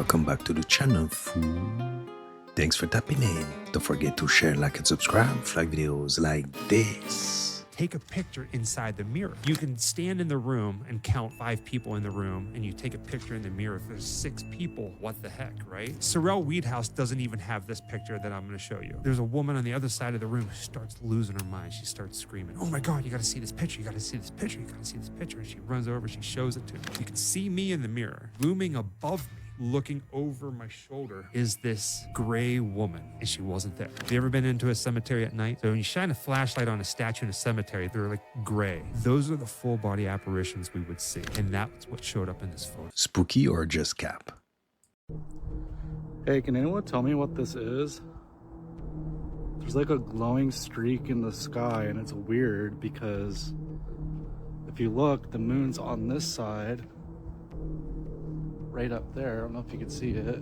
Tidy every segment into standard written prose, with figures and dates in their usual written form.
welcome back to the channel, fool. Thanks for tapping in. Don't forget to share, like, and subscribe for videos like this. Take a picture inside the mirror. You can stand in the room and count 5 people in the room, and you take a picture in the mirror. If there's 6 people, what the heck, right? Sorrel Weedhouse doesn't even have this picture that I'm gonna show you. There's a woman on the other side of the room who starts losing her mind. She starts screaming, "Oh my God, you gotta see this picture, you gotta see this picture, you gotta see this picture." And she runs over, she shows it to me. You can see me in the mirror. Looming above me, looking over my shoulder, is this gray woman, and she wasn't there. Have you ever been into a cemetery at night? So when you shine a flashlight on a statue in a cemetery, they're like gray. Those are the full body apparitions we would see, and that's what showed up in this photo. Spooky or just cap? Hey, can anyone tell me what this is? There's like a glowing streak in the sky, and it's weird because if you look, the moon's on this side, right up there. I don't know if you can see it.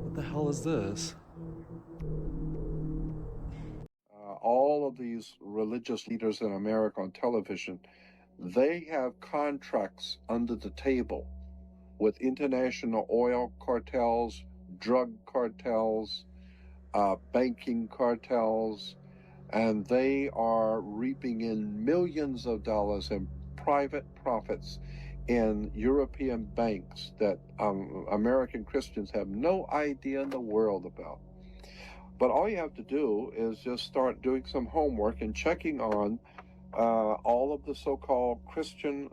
What the hell is this? All of these religious leaders in America on television, they have contracts under the table with international oil cartels, drug cartels, banking cartels, and they are reaping in millions of dollars in private profits in European banks that American Christians have no idea in the world about. But all you have to do is just start doing some homework and checking on all of the so-called Christian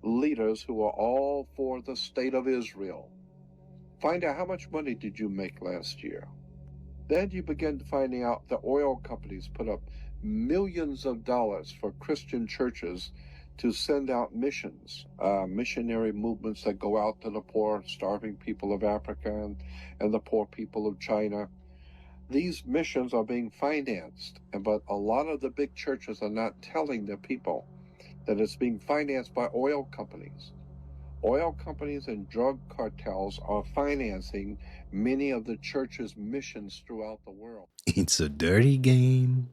leaders who are all for the state of Israel. Find out how much money did you make last year. Then you begin to finding out the oil companies put up millions of dollars for Christian churches to send out missions, missionary movements that go out to the poor, starving people of Africa and the poor people of China. These missions are being financed, but a lot of the big churches are not telling their people that it's being financed by oil companies. Oil companies and drug cartels are financing many of the church's missions throughout the world. It's a dirty game.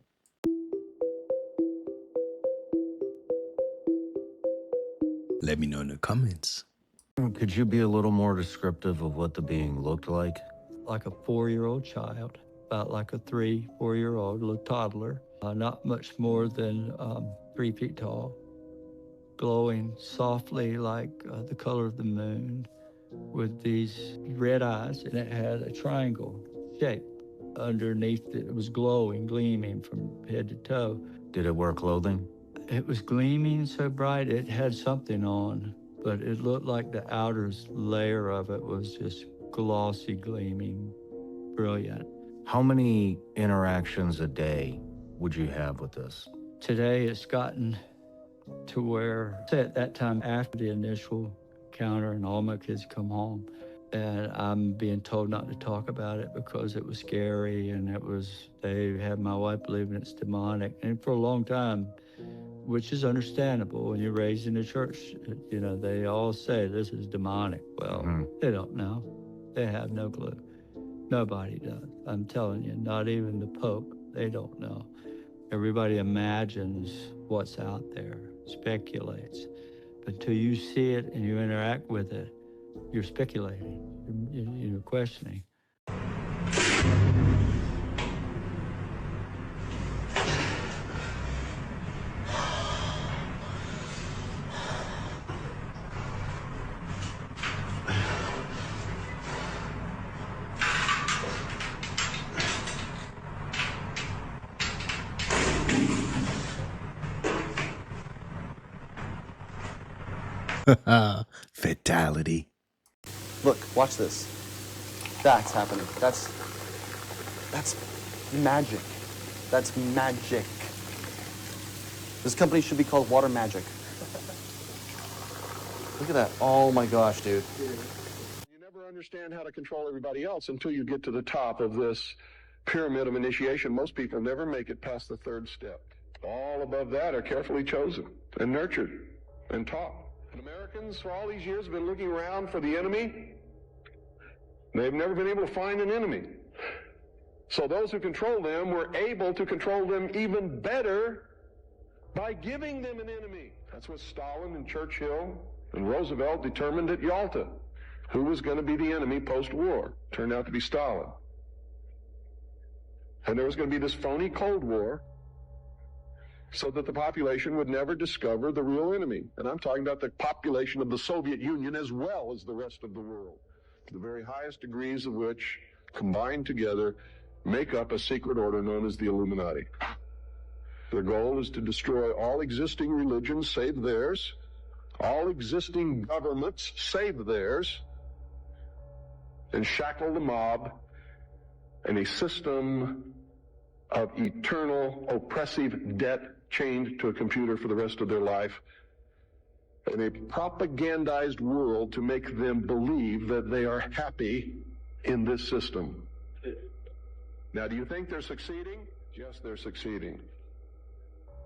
Let me know in the comments. Could you be a little more descriptive of what the being looked like? Like a 4-year-old child, about like a 3-4-year-old little toddler, not much more than 3 feet tall, glowing softly like the color of the moon, with these red eyes, and it had a triangle shape underneath it. It was glowing, gleaming from head to toe. Did it wear clothing? It was gleaming so bright it had something on, but it looked like the outer layer of it was just glossy, gleaming, brilliant. How many interactions a day would you have with this? Today it's gotten to where, say at that time after the initial encounter and all my kids come home, and I'm being told not to talk about it because it was scary, and they had my wife believing it's demonic. And for a long time, which is understandable when you're raised in the church, you know, they all say this is demonic. Well, They don't know. They have no clue. Nobody does. I'm telling you, not even the Pope, they don't know. Everybody imagines what's out there, speculates. But until you see it and you interact with it, you're speculating, you're questioning. Fatality. Look, watch this. That's happening. That's magic. That's magic. This company should be called Water Magic. Look at that. Oh my gosh, dude. You never understand how to control everybody else until you get to the top of this pyramid of initiation. Most people never make it past the 3rd step. All above that are carefully chosen and nurtured and taught. And Americans, for all these years, have been looking around for the enemy. They've never been able to find an enemy. So those who control them were able to control them even better by giving them an enemy. That's what Stalin and Churchill and Roosevelt determined at Yalta. Who was going to be the enemy post-war? Turned out to be Stalin. And there was going to be this phony Cold War so that the population would never discover the real enemy. And I'm talking about the population of the Soviet Union as well as the rest of the world, the very highest degrees of which, combined together, make up a secret order known as the Illuminati. Their goal is to destroy all existing religions save theirs, all existing governments save theirs, and shackle the mob in a system of eternal oppressive debt chained to a computer for the rest of their life, in a propagandized world to make them believe that they are happy in this system. Now, do you think they're succeeding? Yes, they're succeeding.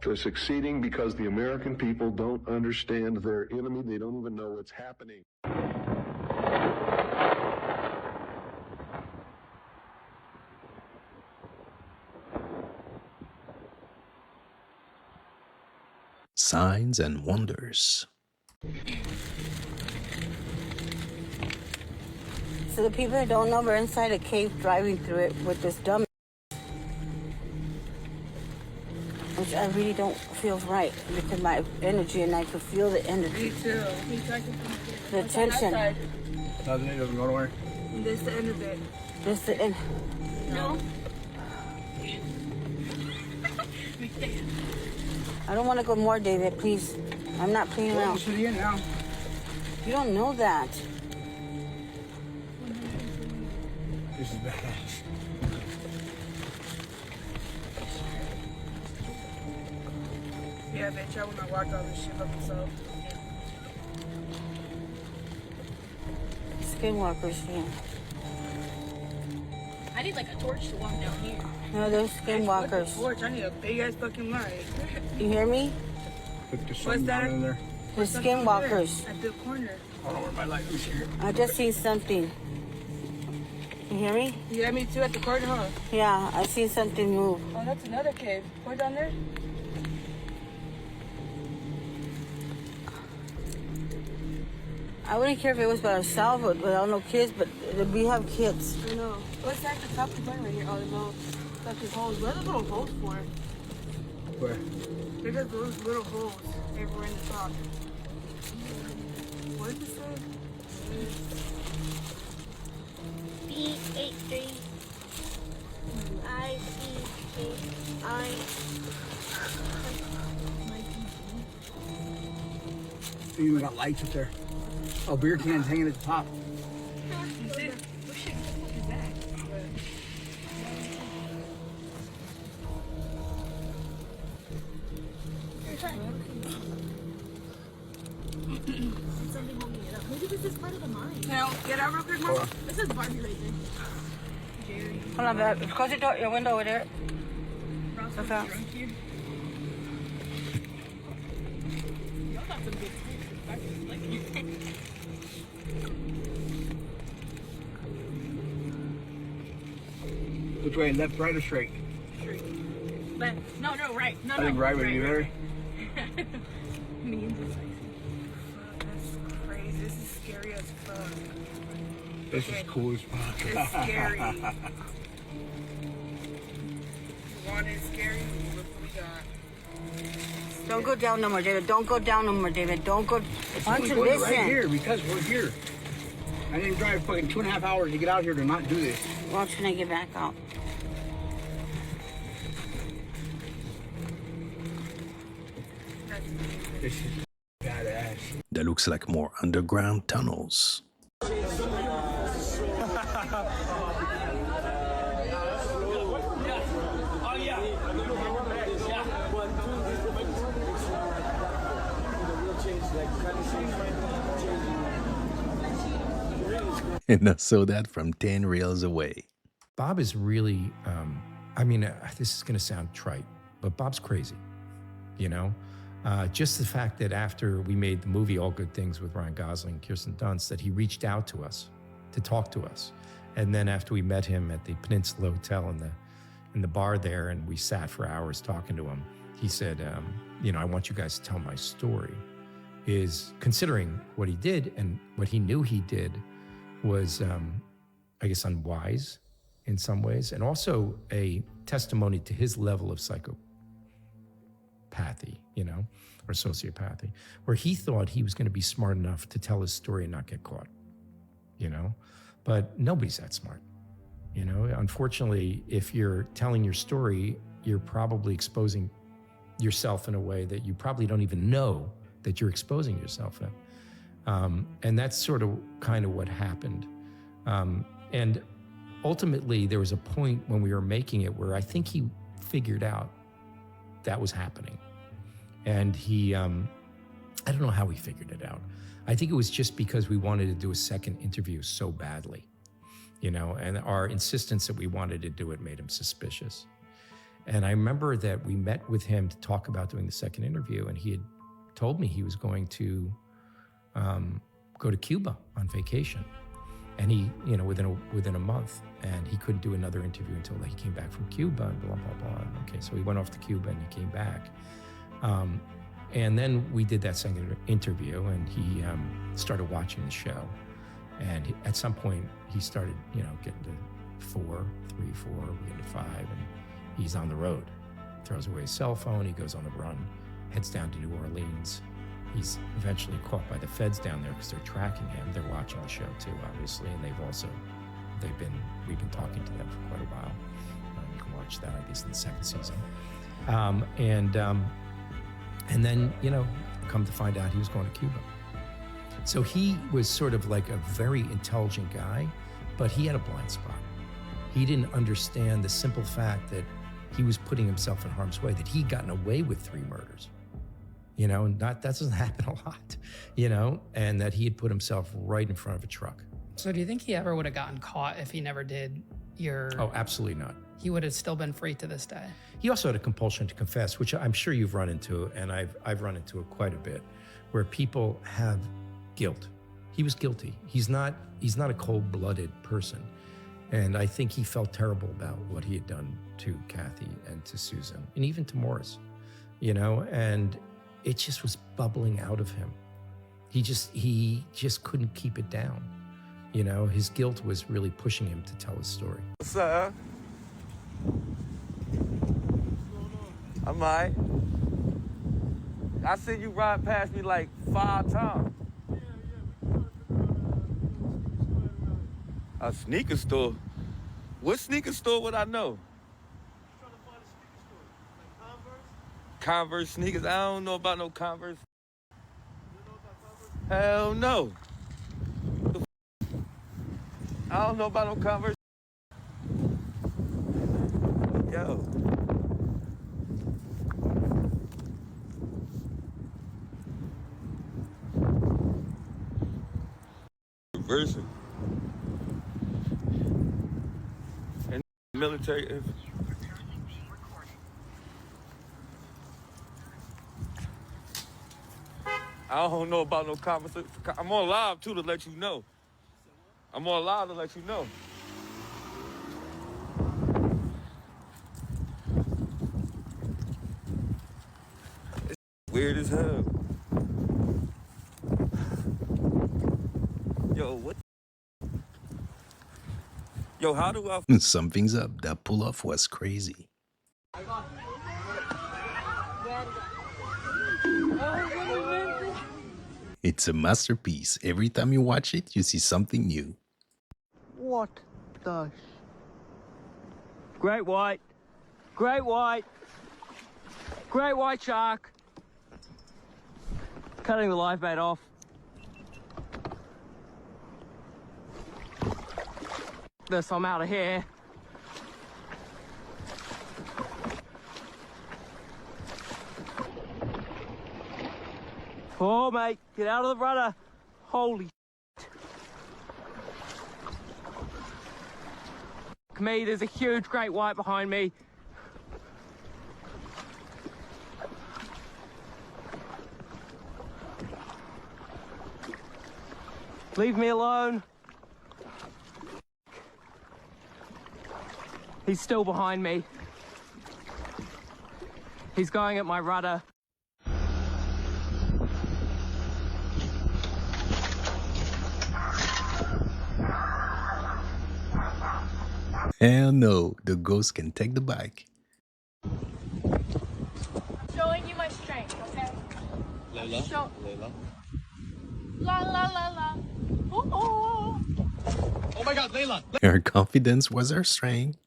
They're succeeding because the American people don't understand their enemy. They don't even know what's happening. Signs and wonders. So the people that don't know, we're inside a cave driving through it with this dumb, which I really don't feel right because my energy, and I can feel the energy. Me too. The tension. Nothing, it doesn't go nowhere. This is the end of it. This is the end. No. I don't want to go more, David, please. I'm not playing around. To the end now. You don't know that. This is badass. Yeah, bitch, I will not walk all this shit by myself. Skinwalkers here. I need like a torch to walk down here. No, those skinwalkers. Torch, I need a big ass fucking light. You hear me? Put the sun down in there. The skinwalkers. At the corner. I don't know where my light is here. I just seen something. You hear me? Yeah, me too, at the corner, huh? Yeah, I seen something move. Oh, that's another cave. Go down there. I wouldn't care if it was by ourselves without no kids, but we have kids. I know. What's that? The top of the button right here. Oh, there's no. That's the holes. What are the little holes for? Where? There's just those little holes everywhere in the top. What did it say? B83 I You even got lights up there. Oh, beer cans hanging at the top. Is it? What shit is that? Something holding it up. Maybe this is part of the mine. Now, get out real quick, Mom. This is Barbie right there. Jerry. Hold on, babe. Close your door, your window over there. Ross What's is up? drunk here. Y'all got some good tips. Like you. Which way? Left, right, or straight? Straight. But no, right. No, I think right would be better. Me and this like. That's crazy. This is scary as fuck. This is cool as fuck. It's scary. One is scary. Look what we got. Don't go down no more, David. Don't go down no more, David. Don't go. Why don't you We're listen? right here because we're here. I didn't drive fucking 2.5 hours to get out here to not do this. Why don't you get back out? This is badass. That looks like more underground tunnels. And I saw that from 10 reels away. Bob is really, I mean, this is going to sound trite, but Bob's crazy, you know? Just the fact that after we made the movie All Good Things with Ryan Gosling and Kirsten Dunst, that he reached out to us to talk to us. And then after we met him at the Peninsula Hotel in the bar there, and we sat for hours talking to him, he said, you know, I want you guys to tell my story, is considering what he did and what he knew he did was, I guess, unwise in some ways, and also a testimony to his level of psychopathy, you know, or sociopathy, where he thought he was going to be smart enough to tell his story and not get caught, you know, but nobody's that smart. You know, unfortunately, if you're telling your story, you're probably exposing yourself in a way that you probably don't even know that you're exposing yourself in. And that's sort of kind of what happened. And ultimately, there was a point when we were making it where I think he figured out that was happening. And he, I don't know how he figured it out. I think it was just because we wanted to do a second interview so badly, you know, and our insistence that we wanted to do it made him suspicious. And I remember that we met with him to talk about doing the second interview, and he had told me he was going to go to Cuba on vacation. And he, you know, within a month, and he couldn't do another interview until he came back from Cuba, and blah, blah, blah. Okay, so he went off to Cuba and he came back. And then we did that second interview, and he started watching the show. And at some point, he started, you know, getting to 4, 3, 4, we get to 5, and he's on the road. Throws away his cell phone, he goes on the run, heads down to New Orleans. He's eventually caught by the feds down there because they're tracking him. They're watching the show too, obviously, and we've been talking to them for quite a while. You can watch that, I guess, in the second season. And then, you know, come to find out he was going to Cuba. So he was sort of like a very intelligent guy, but he had a blind spot. He didn't understand the simple fact that he was putting himself in harm's way, that he'd gotten away with 3 murders. You know, and that doesn't happen a lot, you know, and that he had put himself right in front of a truck. So do you think he ever would have gotten caught if he never did your... Oh, absolutely not. He would have still been free to this day? He also had a compulsion to confess, which I'm sure you've run into, and I've run into it quite a bit, where people have guilt. He was guilty. He's not a cold-blooded person. And I think he felt terrible about what he had done to Kathy and to Susan, and even to Morris, you know, and it just was bubbling out of him. He just couldn't keep it down. You know, his guilt was really pushing him to tell his story. What's up? I'm all right. I seen you ride past me like 5 times. A sneaker store? What sneaker store would I know? Converse sneakers? I don't know about no Converse. Hell no. I don't know about no Converse. Yo. Reversing. And military. I don't know about no conversation. I'm on live too to let you know. I'm on live to let you know. It's weird as hell. Yo, what? Yo, how do I? Something's up. That pull-off was crazy. It's a masterpiece. Every time you watch it, you see something new. What the? Great white. Great white. Great white shark. Cutting the live bait off. This, I'm out of here. Oh, mate, get out of the rudder. Holy shit. Me, there's a huge great white behind me. Leave me alone. He's still behind me. He's going at my rudder. Hell no, the ghost can take the bike. Showing you my strength, okay? Layla? Show. Layla? La la la la. Oh my God, Layla! Her confidence was her strength,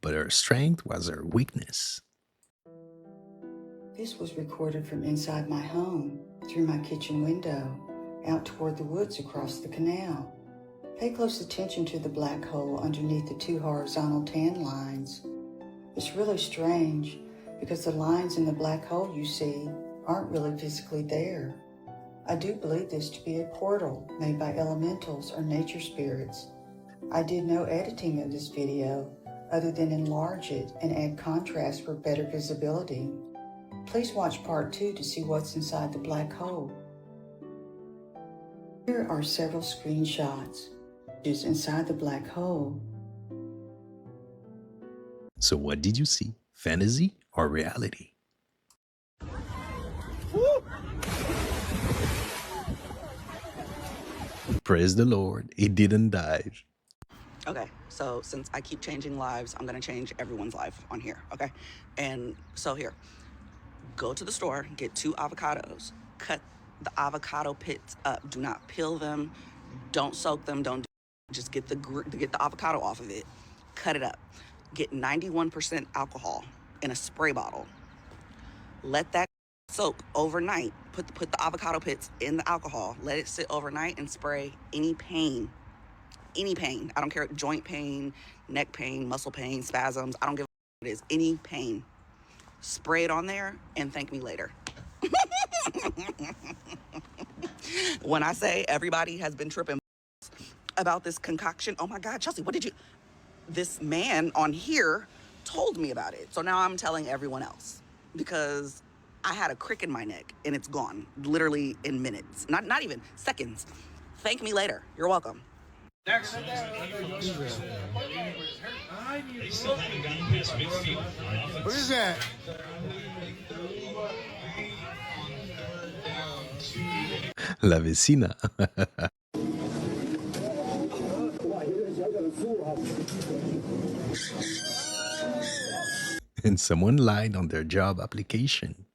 but her strength was her weakness. This was recorded from inside my home, through my kitchen window, out toward the woods across the canal. Pay close attention to the black hole underneath the two horizontal tan lines. It's really strange because the lines in the black hole you see aren't really physically there. I do believe this to be a portal made by elementals or nature spirits. I did no editing of this video other than enlarge it and add contrast for better visibility. Please watch part 2 to see what's inside the black hole. Here are several screenshots. Is inside the black hole. So what did you see? Fantasy or reality? Woo! Praise the Lord, he didn't dive. Okay, so since I keep changing lives, I'm gonna change everyone's life on here, okay? And so here, go to the store, get 2 avocados, cut the avocado pits up. Do not peel them, don't soak them, just get the avocado off of it, cut it up. Get 91% alcohol in a spray bottle. Let that soak overnight. Put the avocado pits in the alcohol. Let it sit overnight and spray any pain. Any pain. I don't care, joint pain, neck pain, muscle pain, spasms. I don't give a what it is. Any pain. Spray it on there and thank me later. When I say everybody has been tripping about this concoction, oh my God, Chelsea, what did you... This man on here told me about it. So now I'm telling everyone else because I had a crick in my neck and it's gone literally in minutes, not even seconds. Thank me later. You're welcome. Next. What is that? La vecina. And someone lied on their job application.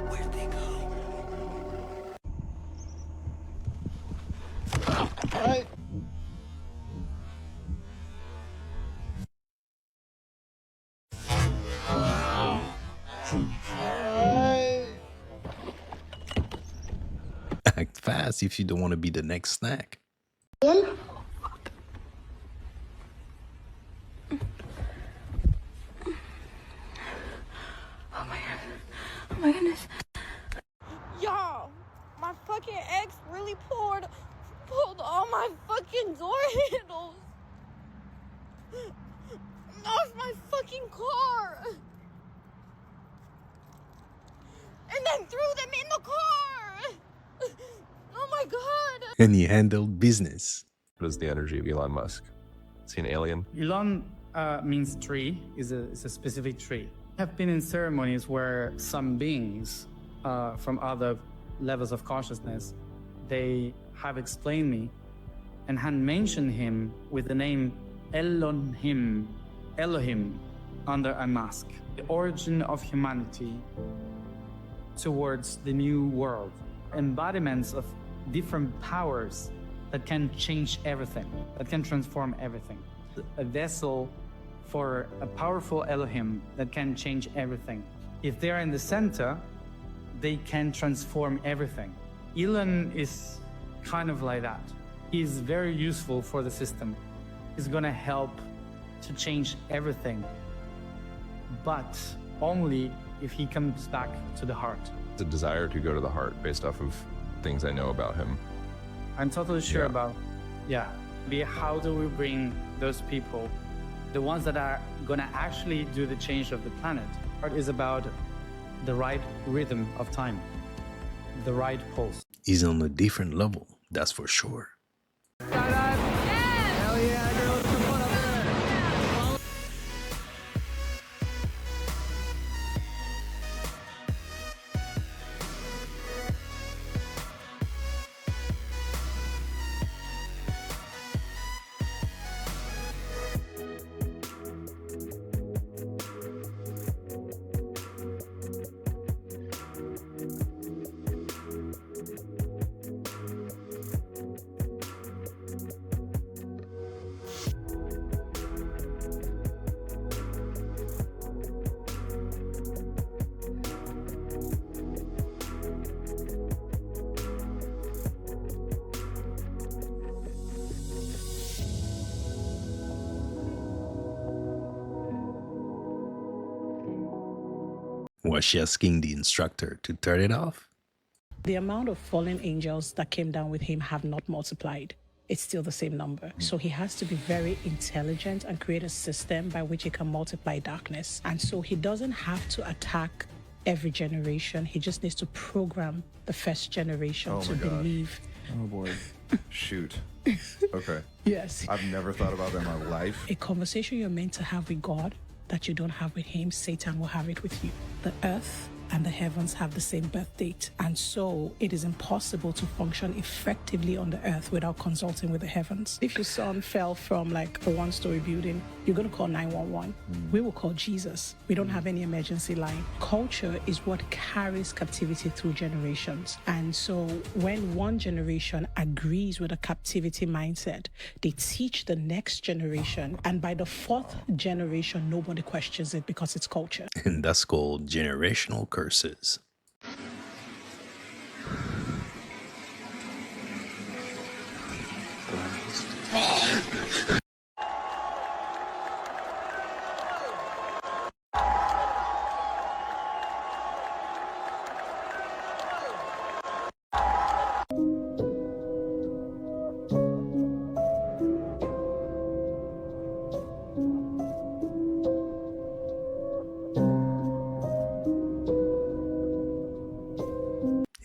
Where'd they go? Hey. Act fast if you don't want to be the next snack. oh my goodness. Y'all, my fucking ex really pulled all my fucking door handles off my fucking car. And then threw them in the car. Oh my God. And he handled business. What is the energy of Elon Musk? Is he an alien? Elon means tree, is a specific tree. I've been in ceremonies where some beings from other levels of consciousness, they have explained me and had mentioned him with the name Elohim under a mask. The origin of humanity towards the new world. Embodiments of different powers that can change everything, that can transform everything. A vessel for a powerful Elohim that can change everything. If they're in the center, they can transform everything. Elon is kind of like that. He's very useful for the system. He's gonna help to change everything, but only if he comes back to the heart. It's a desire to go to the heart based off of things I know about him. I'm totally sure about, how do we bring those people the ones that are gonna actually do the change of the planet. Art is about the right rhythm of time, the right pulse. He's on a different level, that's for sure. Was she asking the instructor to turn it off? The amount of fallen angels that came down with him have not multiplied. It's still the same number. So he has to be very intelligent and create a system by which he can multiply darkness. And so he doesn't have to attack every generation. He just needs to program the first generation to believe. Oh boy. Shoot. Okay. Yes. I've never thought about that in my life. A conversation you're meant to have with God that you don't have with him, Satan will have it with you. The earth and the heavens have the same birth date. And so it is impossible to function effectively on the earth without consulting with the heavens. If your son fell from like a one-story building, you're going to call 911. We will call Jesus. We don't have any emergency line. Culture is what carries captivity through generations. And so when one generation agrees with a captivity mindset, they teach the next generation. And by the fourth generation, nobody questions it because it's culture. And that's called generational curses.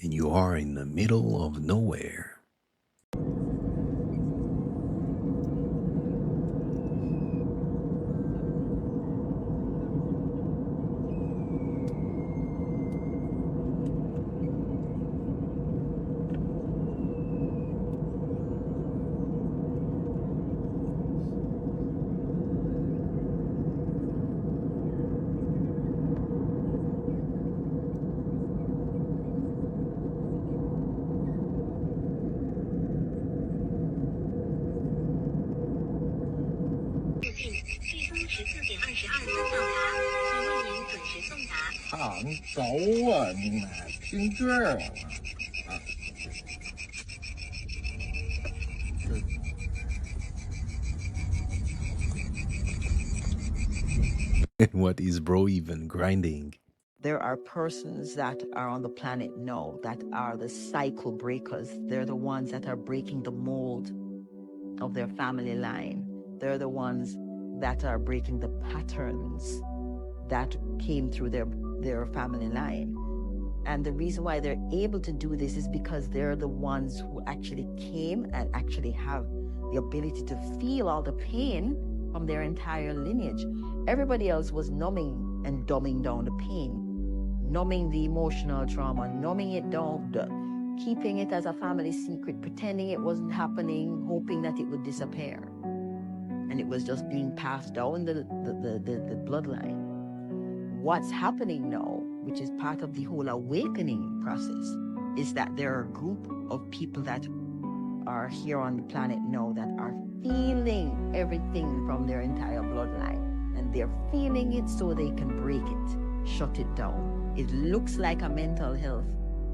And you are in the middle of nowhere. And what is bro even grinding? There are persons that are on the planet now that are the cycle breakers. They're the ones that are breaking the mold of their family line. They're the ones that are breaking the patterns that came through their family line. And the reason why they're able to do this is because they're the ones who actually came and actually have the ability to feel all the pain from their entire lineage. Everybody else was numbing and dumbing down the pain, numbing the emotional trauma, numbing it down, keeping it as a family secret, pretending it wasn't happening, hoping that it would disappear. And it was just being passed down the bloodline. What's happening now, which is part of the whole awakening process, is that there are a group of people that are here on the planet now that are feeling everything from their entire bloodline. And they're feeling it so they can break it, shut it down. It looks like a mental health.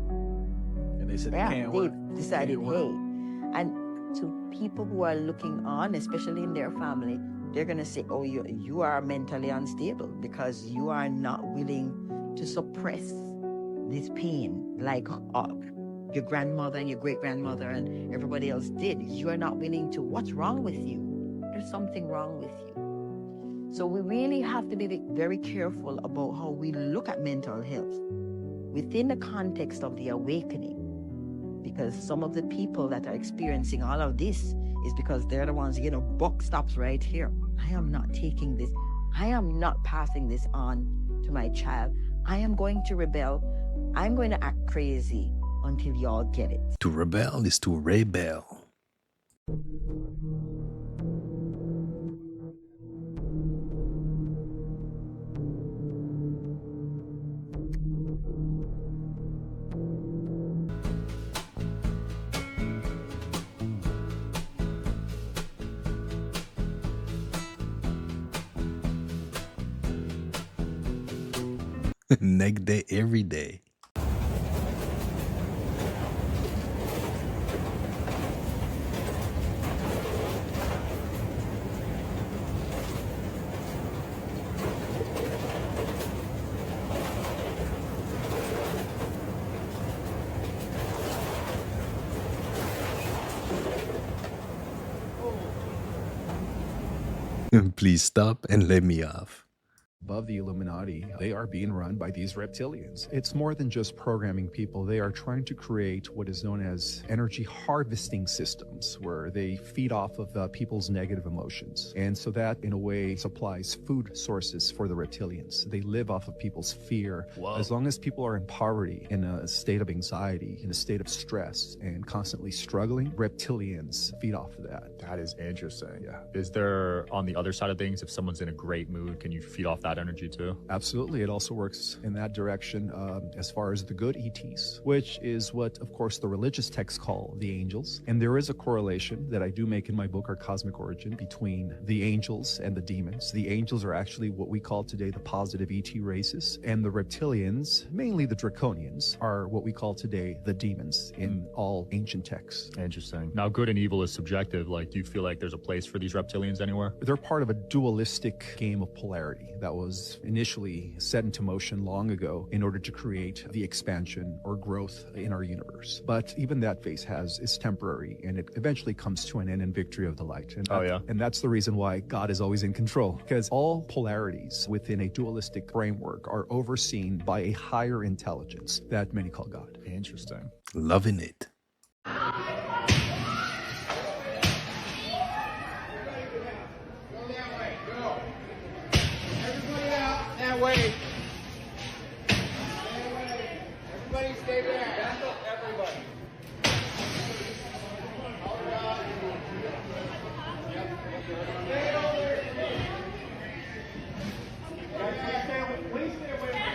And they said They decided, hey, and to people who are looking on, especially in their family, they're gonna say, oh, you are mentally unstable because you are not willing to suppress this pain like your grandmother and your great-grandmother and everybody else did. You are not willing to, what's wrong with you? There's something wrong with you. So we really have to be very careful about how we look at mental health within the context of the awakening. Because some of the people that are experiencing all of this is because they're the ones, buck stops right here. I am not taking this. I am not passing this on to my child. I am going to rebel. I'm going to act crazy until y'all get it. To rebel is to rebel. Neck day every day. Please stop and let me off. Above the Illuminati, they are being run by these reptilians. It's more than just programming people. They are trying to create what is known as energy harvesting systems, where they feed off of people's negative emotions. And so that, in a way, supplies food sources for the reptilians. They live off of people's fear. Whoa. As long as people are in poverty, in a state of anxiety, in a state of stress, and constantly struggling, reptilians feed off of that. That is interesting. Yeah. Is there, on the other side of things, if someone's in a great mood, can you feed off that energy too? Absolutely. It also works in that direction as far as the good ETs, which is what, of course, the religious texts call the angels. And there is a correlation that I do make in my book, Our Cosmic Origin, between the angels and the demons. The angels are actually what we call today the positive ET races, and the reptilians, mainly the draconians, are what we call today the demons in all ancient texts. Interesting. Now, good and evil is subjective. Like, do you feel like there's a place for these reptilians anywhere? They're part of a dualistic game of polarity that was initially set into motion long ago in order to create the expansion or growth in our universe. But even that phase is temporary, and it eventually comes to an end in victory of the light. And and that's the reason why God is always in control, because all polarities within a dualistic framework are overseen by a higher intelligence that many call God. Interesting. Loving it. Wait. Everybody stay back. Back up, everybody. Stay over. Please stay away from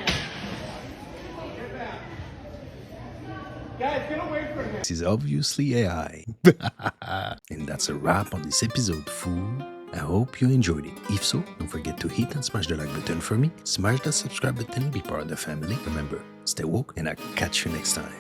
him. Get back. Guys, get away from him. This is obviously AI. And that's a wrap on this episode, fool. I hope you enjoyed it. If so, don't forget to hit and smash the like button for me, smash the subscribe button, be part of the family. Remember, stay woke, and I'll catch you next time.